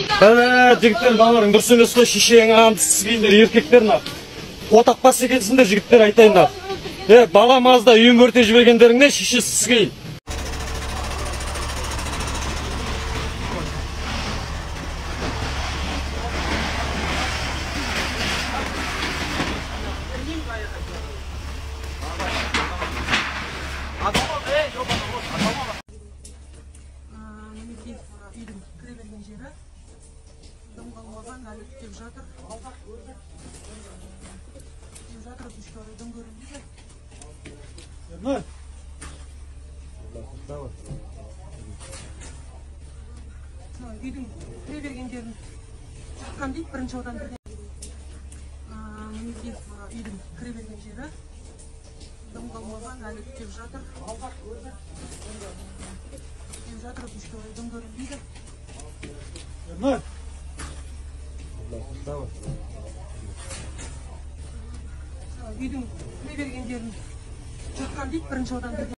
Жігіттер, балаларың дұрыс емес қой, шешең ағамды сізгендер, еркектерін ақ. Отақпас екенсіңдер, жігіттер, айтайын ақ. Бала мазда үйін өрте жібергендеріңне шеше сізгейін. Үйдің кіре берген жері дым қалмаған, әлі күтеп жатыр. Дым көрінбейді. Үйдің кіре берген жерін жатқан дейді, бірінші одан бірден. Үйдің кіре берген жері дым қалмаған, әлі күтеп жатыр. Дым көрінбейді. Үйдің кіре берген жерін жатқан дейді, бірінші одан бірден.